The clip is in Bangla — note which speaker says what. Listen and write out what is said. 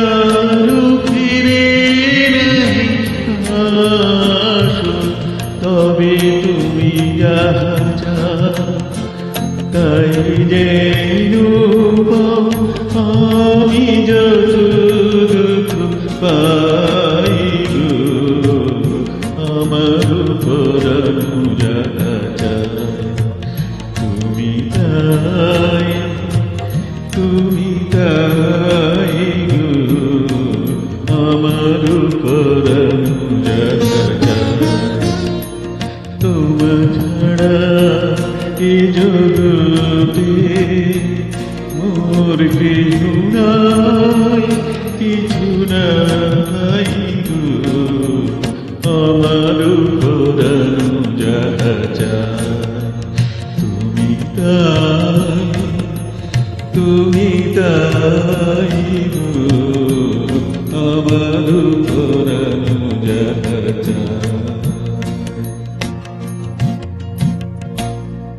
Speaker 1: আরো ফিরে আসো, তবে তুমি যাহা চাও তাই যেন পাও। আমি যত দুঃখ পাই গো, আমার পরাণ যাহা চায় তুমি তাই, তুমি তাই গো, আমার পরাণ যাহা চায়। তোমার ছাড়া এ জগতে মোর কেহ নাই, কিছু নাই গো, আমার পরাণ যাহা চায় তুমি তাই, তুমি তাই গো।